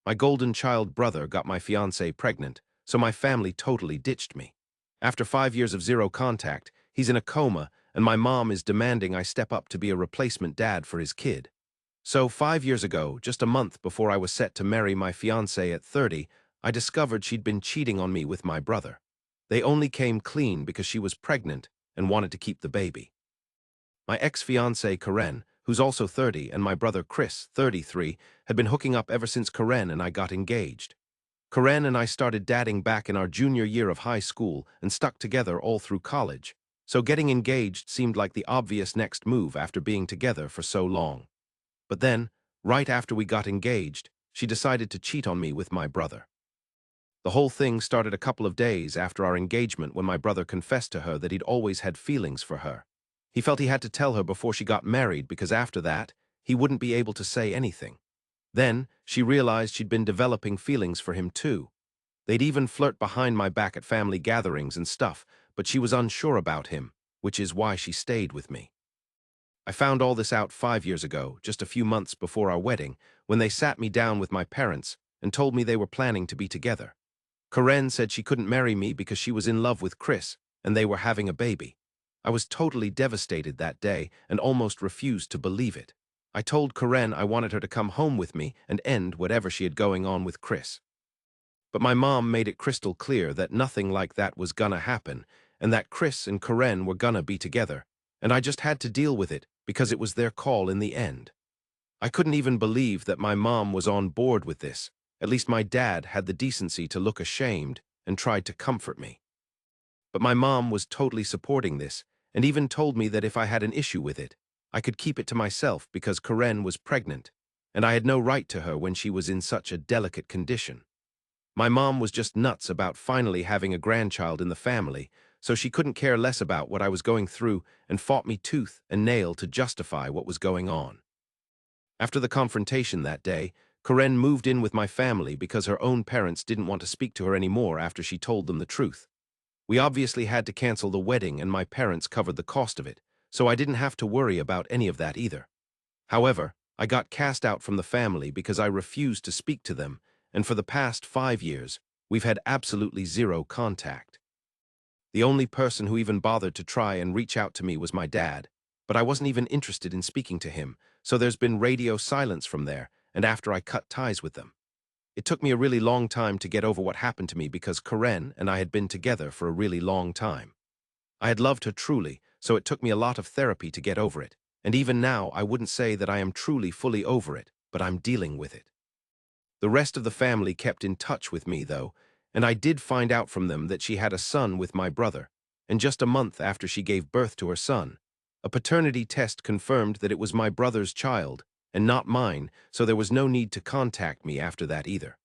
My golden child brother got my fiancée pregnant, so my family totally ditched me. After 5 years of zero contact, he's in a coma, and my mom is demanding I step up to be a replacement dad for his kid. So 5 years ago, just a month before I was set to marry my fiancée at 30, I discovered she'd been cheating on me with my brother. They only came clean because she was pregnant and wanted to keep the baby. My ex-fiancée Karen, who's also 30, and my brother Chris, 33, had been hooking up ever since Karen and I got engaged. Karen and I started dating back in our junior year of high school and stuck together all through college, so getting engaged seemed like the obvious next move after being together for so long. But then, right after we got engaged, she decided to cheat on me with my brother. The whole thing started a couple of days after our engagement when my brother confessed to her that he'd always had feelings for her. He felt he had to tell her before she got married because after that, he wouldn't be able to say anything. Then, she realized she'd been developing feelings for him too. They'd even flirt behind my back at family gatherings and stuff, but she was unsure about him, which is why she stayed with me. I found all this out 5 years ago, just a few months before our wedding, when they sat me down with my parents and told me they were planning to be together. Karen said she couldn't marry me because she was in love with Chris, and they were having a baby. I was totally devastated that day and almost refused to believe it. I told Karen I wanted her to come home with me and end whatever she had going on with Chris. But my mom made it crystal clear that nothing like that was gonna happen, and that Chris and Karen were gonna be together, and I just had to deal with it because it was their call in the end. I couldn't even believe that my mom was on board with this. At least my dad had the decency to look ashamed and tried to comfort me. But my mom was totally supporting this and even told me that if I had an issue with it, I could keep it to myself because Karen was pregnant, and I had no right to her when she was in such a delicate condition. My mom was just nuts about finally having a grandchild in the family, so she couldn't care less about what I was going through and fought me tooth and nail to justify what was going on. After the confrontation that day, Karen moved in with my family because her own parents didn't want to speak to her anymore after she told them the truth. We obviously had to cancel the wedding and my parents covered the cost of it, so I didn't have to worry about any of that either. However, I got cast out from the family because I refused to speak to them, and for the past 5 years, we've had absolutely zero contact. The only person who even bothered to try and reach out to me was my dad, but I wasn't even interested in speaking to him, so there's been radio silence from there, and after I cut ties with them. It took me a really long time to get over what happened to me because Karen and I had been together for a really long time. I had loved her truly, so it took me a lot of therapy to get over it, and even now I wouldn't say that I am truly fully over it, but I'm dealing with it. The rest of the family kept in touch with me, though, and I did find out from them that she had a son with my brother, and just a month after she gave birth to her son, a paternity test confirmed that it was my brother's child, and not mine, so there was no need to contact me after that either.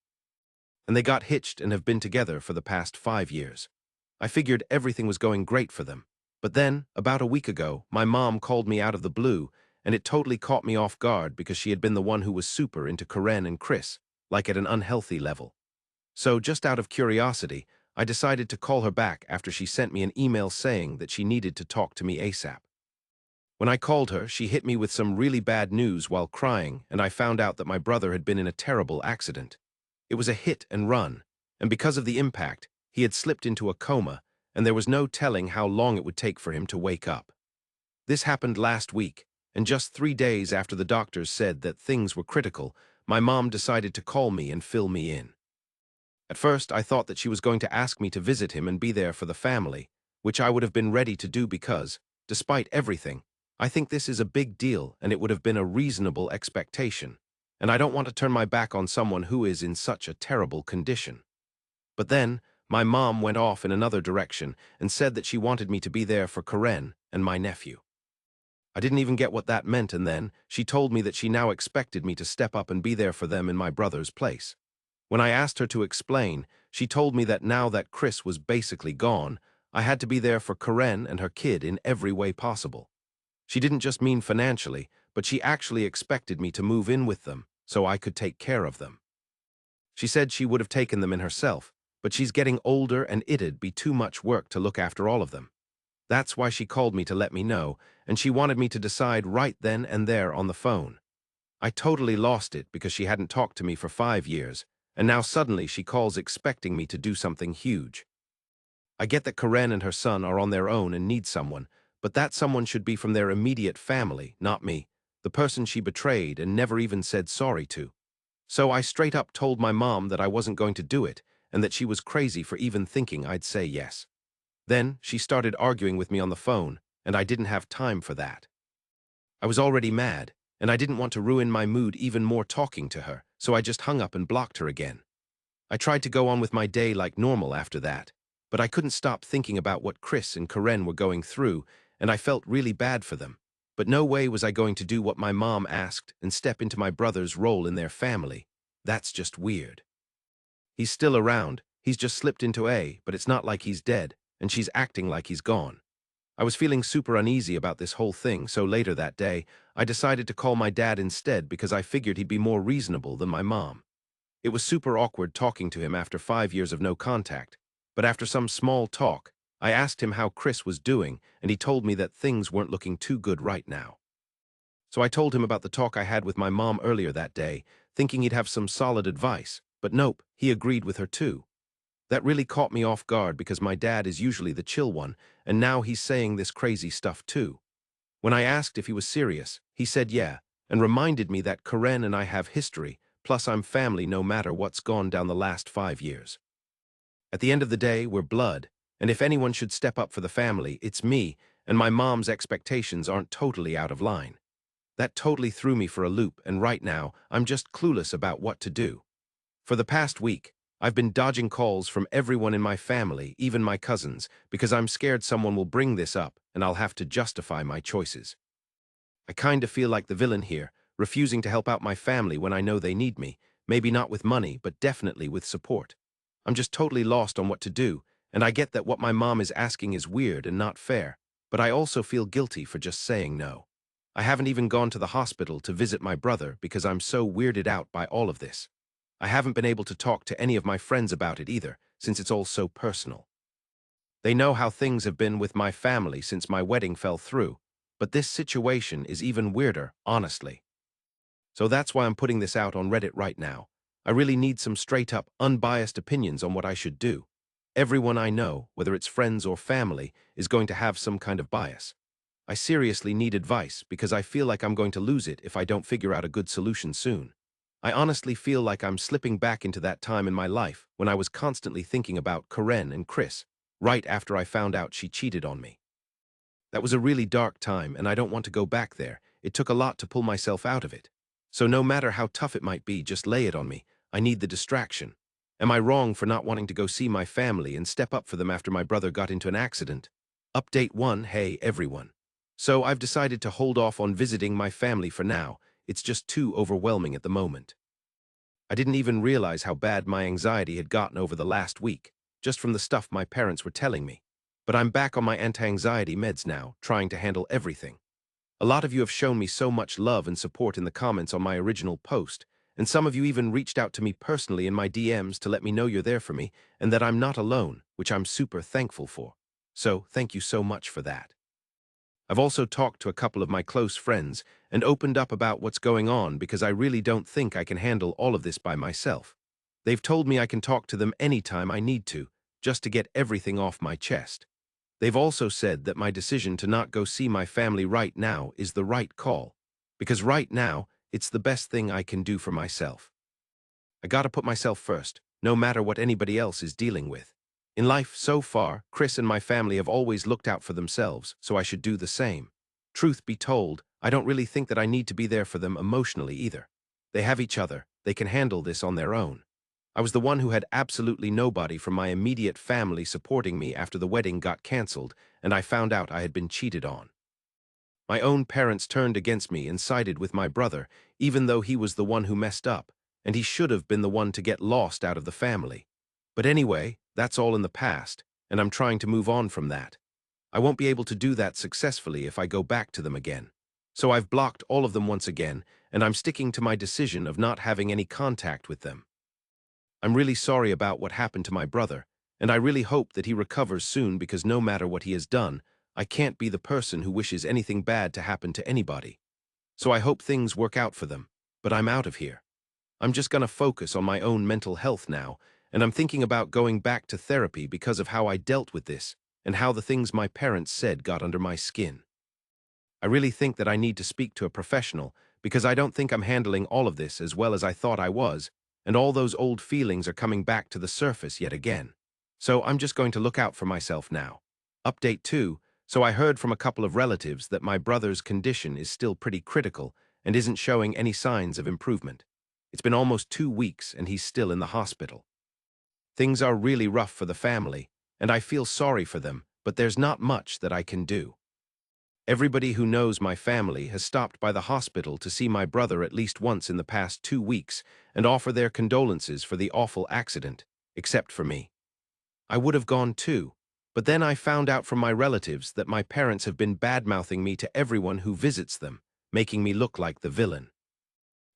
And they got hitched and have been together for the past 5 years. I figured everything was going great for them. But then, about a week ago, my mom called me out of the blue, and it totally caught me off guard because she had been the one who was super into Karen and Chris, like at an unhealthy level. So, just out of curiosity, I decided to call her back after she sent me an email saying that she needed to talk to me ASAP. When I called her, she hit me with some really bad news while crying, and I found out that my brother had been in a terrible accident. It was a hit and run, and because of the impact, he had slipped into a coma, and there was no telling how long it would take for him to wake up. This happened last week, and just 3 days after the doctors said that things were critical, my mom decided to call me and fill me in. At first, I thought that she was going to ask me to visit him and be there for the family, which I would have been ready to do because, despite everything, I think this is a big deal and it would have been a reasonable expectation, and I don't want to turn my back on someone who is in such a terrible condition. But then, my mom went off in another direction and said that she wanted me to be there for Karen and my nephew. I didn't even get what that meant, and then she told me that she now expected me to step up and be there for them in my brother's place. When I asked her to explain, she told me that now that Chris was basically gone, I had to be there for Karen and her kid in every way possible. She didn't just mean financially, but she actually expected me to move in with them so I could take care of them. She said she would have taken them in herself, but she's getting older and it'd be too much work to look after all of them. That's why she called me to let me know, and she wanted me to decide right then and there on the phone. I totally lost it because she hadn't talked to me for 5 years, and now suddenly she calls expecting me to do something huge. I get that Karen and her son are on their own and need someone, but that someone should be from their immediate family, not me, the person she betrayed and never even said sorry to. So I straight up told my mom that I wasn't going to do it and that she was crazy for even thinking I'd say yes. Then she started arguing with me on the phone, and I didn't have time for that. I was already mad, and I didn't want to ruin my mood even more talking to her, so I just hung up and blocked her again. I tried to go on with my day like normal after that, but I couldn't stop thinking about what Chris and Karen were going through, and I felt really bad for them. But no way was I going to do what my mom asked and step into my brother's role in their family. That's just weird. He's still around, he's just slipped into but it's not like he's dead, and she's acting like he's gone. I was feeling super uneasy about this whole thing, so later that day, I decided to call my dad instead because I figured he'd be more reasonable than my mom. It was super awkward talking to him after 5 years of no contact, but after some small talk, I asked him how Chris was doing, and he told me that things weren't looking too good right now. So I told him about the talk I had with my mom earlier that day, thinking he'd have some solid advice, but nope, he agreed with her too. That really caught me off guard because my dad is usually the chill one, and now he's saying this crazy stuff too. When I asked if he was serious, he said yeah, and reminded me that Karen and I have history, plus I'm family no matter what's gone down the last 5 years. At the end of the day, we're blood, and if anyone should step up for the family, it's me, and my mom's expectations aren't totally out of line. That totally threw me for a loop, and right now, I'm just clueless about what to do. For the past week, I've been dodging calls from everyone in my family, even my cousins, because I'm scared someone will bring this up and I'll have to justify my choices. I kinda feel like the villain here, refusing to help out my family when I know they need me, maybe not with money, but definitely with support. I'm just totally lost on what to do, and I get that what my mom is asking is weird and not fair, but I also feel guilty for just saying no. I haven't even gone to the hospital to visit my brother because I'm so weirded out by all of this. I haven't been able to talk to any of my friends about it either, since it's all so personal. They know how things have been with my family since my wedding fell through, but this situation is even weirder, honestly. So that's why I'm putting this out on Reddit right now. I really need some straight-up, unbiased opinions on what I should do. Everyone I know, whether it's friends or family, is going to have some kind of bias. I seriously need advice because I feel like I'm going to lose it if I don't figure out a good solution soon. I honestly feel like I'm slipping back into that time in my life when I was constantly thinking about Karen and Chris, right after I found out she cheated on me. That was a really dark time, and I don't want to go back there. It took a lot to pull myself out of it. So no matter how tough it might be, just lay it on me. I need the distraction. Am I wrong for not wanting to go see my family and step up for them after my brother got into an accident? Update 1, hey everyone. So I've decided to hold off on visiting my family for now. It's just too overwhelming at the moment. I didn't even realize how bad my anxiety had gotten over the last week, just from the stuff my parents were telling me. But I'm back on my anti-anxiety meds now, trying to handle everything. A lot of you have shown me so much love and support in the comments on my original post, and some of you even reached out to me personally in my DMs to let me know you're there for me and that I'm not alone, which I'm super thankful for. So, thank you so much for that. I've also talked to a couple of my close friends and opened up about what's going on because I really don't think I can handle all of this by myself. They've told me I can talk to them anytime I need to, just to get everything off my chest. They've also said that my decision to not go see my family right now is the right call, because right now, it's the best thing I can do for myself. I gotta put myself first, no matter what anybody else is dealing with. In life so far, Chris and my family have always looked out for themselves, so I should do the same. Truth be told, I don't really think that I need to be there for them emotionally either. They have each other, they can handle this on their own. I was the one who had absolutely nobody from my immediate family supporting me after the wedding got cancelled, and I found out I had been cheated on. My own parents turned against me and sided with my brother, even though he was the one who messed up, and he should have been the one to get lost out of the family. But anyway, that's all in the past, and I'm trying to move on from that. I won't be able to do that successfully if I go back to them again. So I've blocked all of them once again, and I'm sticking to my decision of not having any contact with them. I'm really sorry about what happened to my brother, and I really hope that he recovers soon because no matter what he has done, I can't be the person who wishes anything bad to happen to anybody. So I hope things work out for them. but I'm out of here. I'm just gonna focus on my own mental health now, and I'm thinking about going back to therapy because of how I dealt with this and how the things my parents said got under my skin. I really think that I need to speak to a professional because I don't think I'm handling all of this as well as I thought I was, and all those old feelings are coming back to the surface yet again. So I'm just going to look out for myself now. Update 2. So I heard from a couple of relatives that my brother's condition is still pretty critical and isn't showing any signs of improvement. It's been almost 2 weeks and he's still in the hospital. Things are really rough for the family, and I feel sorry for them, but there's not much that I can do. Everybody who knows my family has stopped by the hospital to see my brother at least once in the past 2 weeks and offer their condolences for the awful accident, except for me. I would have gone too, but then I found out from my relatives that my parents have been bad-mouthing me to everyone who visits them, making me look like the villain.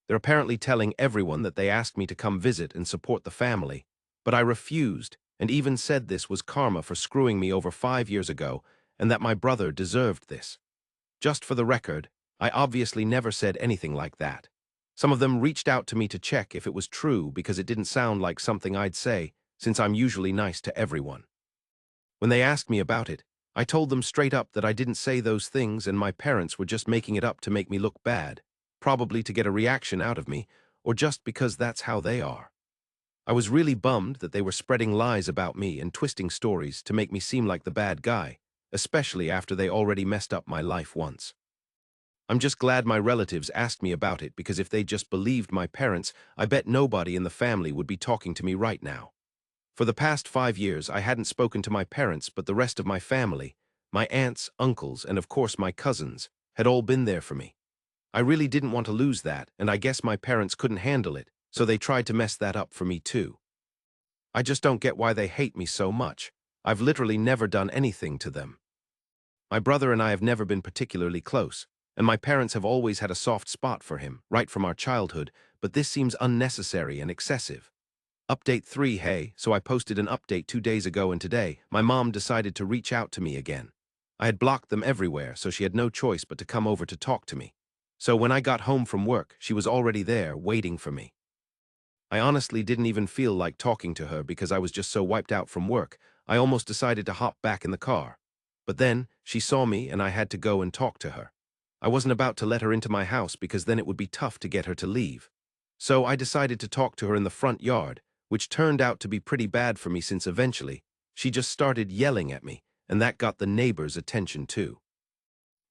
They're apparently telling everyone that they asked me to come visit and support the family, but I refused and even said this was karma for screwing me over 5 years ago and that my brother deserved this. Just for the record, I obviously never said anything like that. Some of them reached out to me to check if it was true because it didn't sound like something I'd say, since I'm usually nice to everyone. When they asked me about it, I told them straight up that I didn't say those things and my parents were just making it up to make me look bad, probably to get a reaction out of me, or just because that's how they are. I was really bummed that they were spreading lies about me and twisting stories to make me seem like the bad guy, especially after they already messed up my life once. I'm just glad my relatives asked me about it because if they just believed my parents, I bet nobody in the family would be talking to me right now. For the past 5 years, I hadn't spoken to my parents, but the rest of my family, my aunts, uncles, and of course my cousins, had all been there for me. I really didn't want to lose that, and I guess my parents couldn't handle it, so they tried to mess that up for me too. I just don't get why they hate me so much. I've literally never done anything to them. My brother and I have never been particularly close, and my parents have always had a soft spot for him, right from our childhood, but this seems unnecessary and excessive. Update 3. Hey, so I posted an update 2 days ago and today, my mom decided to reach out to me again. I had blocked them everywhere, so she had no choice but to come over to talk to me. So when I got home from work, she was already there, waiting for me. I honestly didn't even feel like talking to her because I was just so wiped out from work, I almost decided to hop back in the car. But then, she saw me and I had to go and talk to her. I wasn't about to let her into my house because then it would be tough to get her to leave. So I decided to talk to her in the front yard, which turned out to be pretty bad for me since eventually, she just started yelling at me, and that got the neighbors' attention too.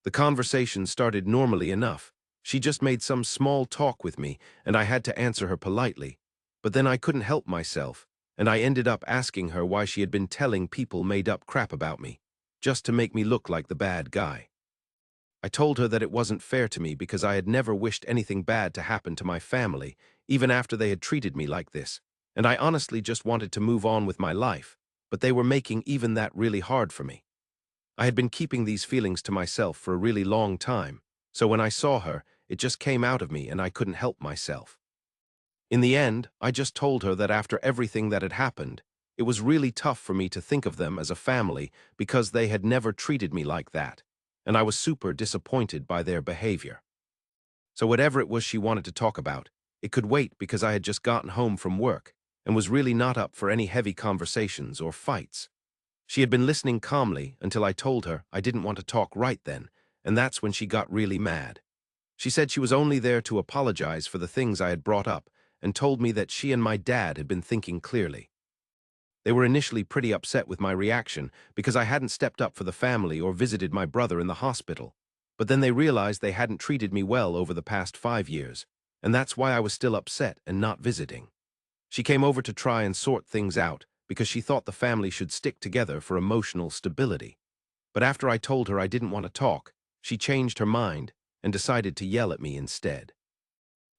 The conversation started normally enough. She just made some small talk with me, and I had to answer her politely. But then I couldn't help myself, and I ended up asking her why she had been telling people made-up crap about me, just to make me look like the bad guy. I told her that it wasn't fair to me because I had never wished anything bad to happen to my family, even after they had treated me like this, and I honestly just wanted to move on with my life, but they were making even that really hard for me. I had been keeping these feelings to myself for a really long time, so when I saw her, it just came out of me and I couldn't help myself. In the end, I just told her that after everything that had happened, it was really tough for me to think of them as a family because they had never treated me like that, and I was super disappointed by their behavior. So whatever it was she wanted to talk about, it could wait because I had just gotten home from work and was really not up for any heavy conversations or fights. She had been listening calmly until I told her I didn't want to talk right then, and that's when she got really mad. She said she was only there to apologize for the things I had brought up and told me that she and my dad had been thinking clearly. They were initially pretty upset with my reaction because I hadn't stepped up for the family or visited my brother in the hospital, but then they realized they hadn't treated me well over the past 5 years, and that's why I was still upset and not visiting. She came over to try and sort things out because she thought the family should stick together for emotional stability. But after I told her I didn't want to talk, she changed her mind and decided to yell at me instead.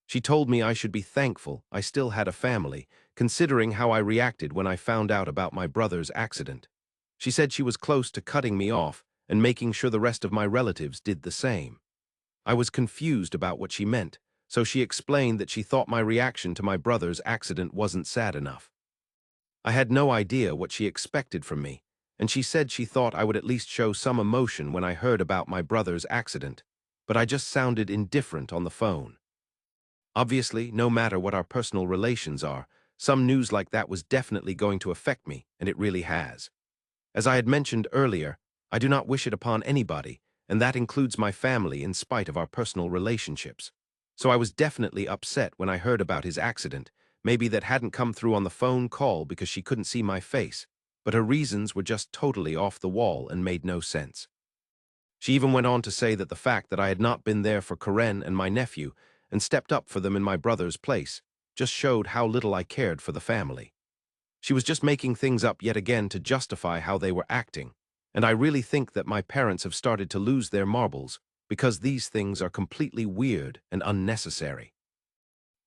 She told me I should be thankful I still had a family, considering how I reacted when I found out about my brother's accident. She said she was close to cutting me off and making sure the rest of my relatives did the same. I was confused about what she meant, so she explained that she thought my reaction to my brother's accident wasn't sad enough. I had no idea what she expected from me, and she said she thought I would at least show some emotion when I heard about my brother's accident, but I just sounded indifferent on the phone. Obviously, no matter what our personal relations are, some news like that was definitely going to affect me, and it really has. As I had mentioned earlier, I do not wish it upon anybody, and that includes my family in spite of our personal relationships. So I was definitely upset when I heard about his accident. Maybe that hadn't come through on the phone call because she couldn't see my face, but her reasons were just totally off the wall and made no sense. She even went on to say that the fact that I had not been there for Karen and my nephew and stepped up for them in my brother's place just showed how little I cared for the family. She was just making things up yet again to justify how they were acting, and I really think that my parents have started to lose their marbles because these things are completely weird and unnecessary.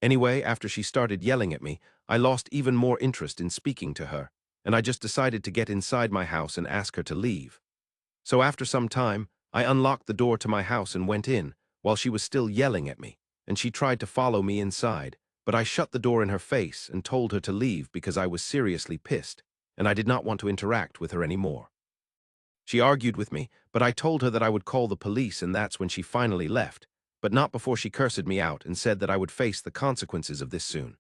Anyway, after she started yelling at me, I lost even more interest in speaking to her, and I just decided to get inside my house and ask her to leave. So after some time, I unlocked the door to my house and went in, while she was still yelling at me, and she tried to follow me inside, but I shut the door in her face and told her to leave because I was seriously pissed, and I did not want to interact with her anymore. She argued with me, but I told her that I would call the police, and that's when she finally left, but not before she cursed me out and said that I would face the consequences of this soon.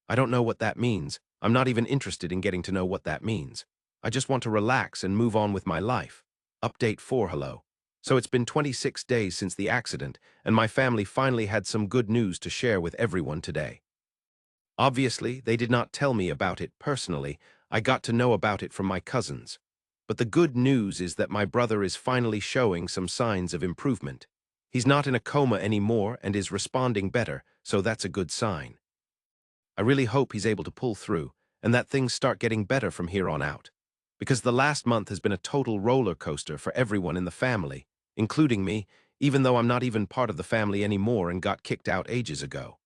I don't know what that means. I'm not even interested in getting to know what that means. I just want to relax and move on with my life. Update 4 hello. So it's been 26 days since the accident, and my family finally had some good news to share with everyone today. Obviously, they did not tell me about it personally. I got to know about it from my cousins. But the good news is that my brother is finally showing some signs of improvement. He's not in a coma anymore and is responding better, so that's a good sign. I really hope he's able to pull through and that things start getting better from here on out. Because the last month has been a total roller coaster for everyone in the family, including me, even though I'm not even part of the family anymore and got kicked out ages ago.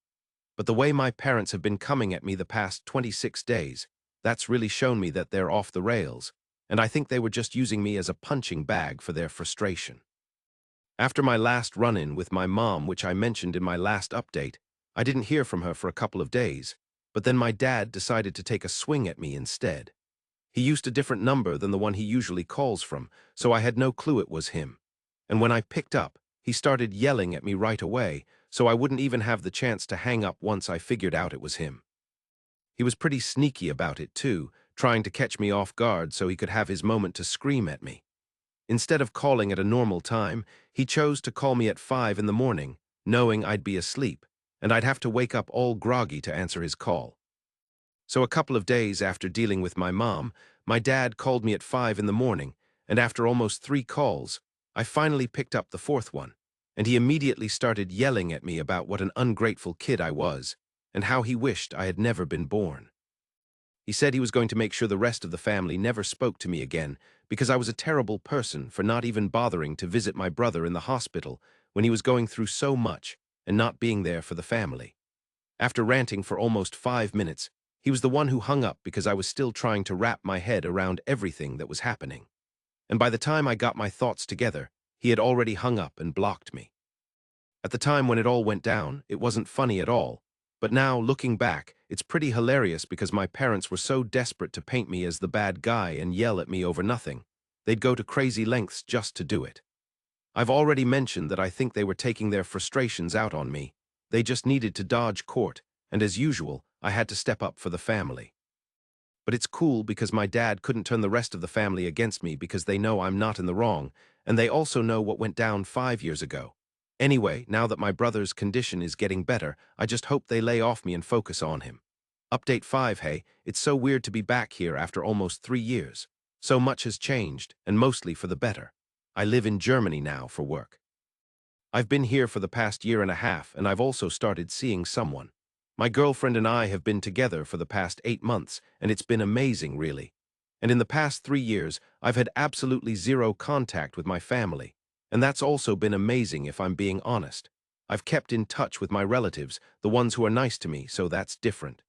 But the way my parents have been coming at me the past 26 days, that's really shown me that they're off the rails, and I think they were just using me as a punching bag for their frustration. After my last run-in with my mom, which I mentioned in my last update, I didn't hear from her for a couple of days, but then my dad decided to take a swing at me instead. He used a different number than the one he usually calls from, so I had no clue it was him. And when I picked up, he started yelling at me right away, so I wouldn't even have the chance to hang up once I figured out it was him. He was pretty sneaky about it too, trying to catch me off guard so he could have his moment to scream at me. Instead of calling at a normal time, he chose to call me at 5 in the morning, knowing I'd be asleep, and I'd have to wake up all groggy to answer his call. So a couple of days after dealing with my mom, my dad called me at 5 in the morning, and after almost 3 calls, I finally picked up the fourth one, and he immediately started yelling at me about what an ungrateful kid I was, and how he wished I had never been born. He said he was going to make sure the rest of the family never spoke to me again because I was a terrible person for not even bothering to visit my brother in the hospital when he was going through so much and not being there for the family. After ranting for almost 5 minutes, he was the one who hung up because I was still trying to wrap my head around everything that was happening. And by the time I got my thoughts together, he had already hung up and blocked me. At the time when it all went down, it wasn't funny at all. But now, looking back, it's pretty hilarious because my parents were so desperate to paint me as the bad guy and yell at me over nothing. They'd go to crazy lengths just to do it. I've already mentioned that I think they were taking their frustrations out on me. They just needed to dodge court, and as usual, I had to step up for the family. But it's cool because my dad couldn't turn the rest of the family against me because they know I'm not in the wrong, and they also know what went down 5 years ago. Anyway, now that my brother's condition is getting better, I just hope they lay off me and focus on him. Update 5 Hey, it's so weird to be back here after almost 3 years. So much has changed, and mostly for the better. I live in Germany now for work. I've been here for the past year and a half, and I've also started seeing someone. My girlfriend and I have been together for the past 8 months, and it's been amazing, really. And in the past 3 years, I've had absolutely zero contact with my family. And that's also been amazing if I'm being honest. I've kept in touch with my relatives, the ones who are nice to me, so that's different.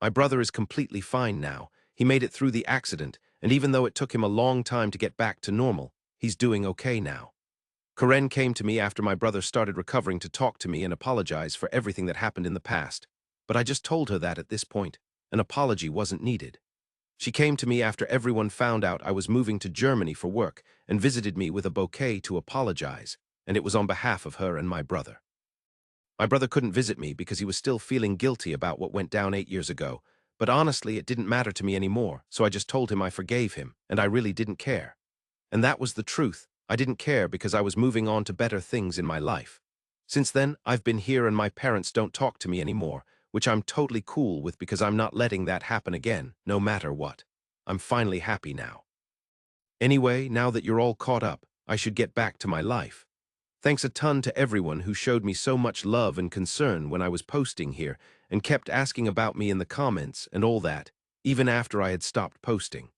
My brother is completely fine now. He made it through the accident, and even though it took him a long time to get back to normal, he's doing okay now. Karen came to me after my brother started recovering to talk to me and apologize for everything that happened in the past, but I just told her that at this point, an apology wasn't needed. She came to me after everyone found out I was moving to Germany for work and visited me with a bouquet to apologize, and it was on behalf of her and my brother. My brother couldn't visit me because he was still feeling guilty about what went down 8 years ago, but honestly, it didn't matter to me anymore, so I just told him I forgave him, and I really didn't care. And that was the truth. I didn't care because I was moving on to better things in my life. Since then, I've been here and my parents don't talk to me anymore, which I'm totally cool with because I'm not letting that happen again, no matter what. I'm finally happy now. Anyway, now that you're all caught up, I should get back to my life. Thanks a ton to everyone who showed me so much love and concern when I was posting here and kept asking about me in the comments and all that, even after I had stopped posting.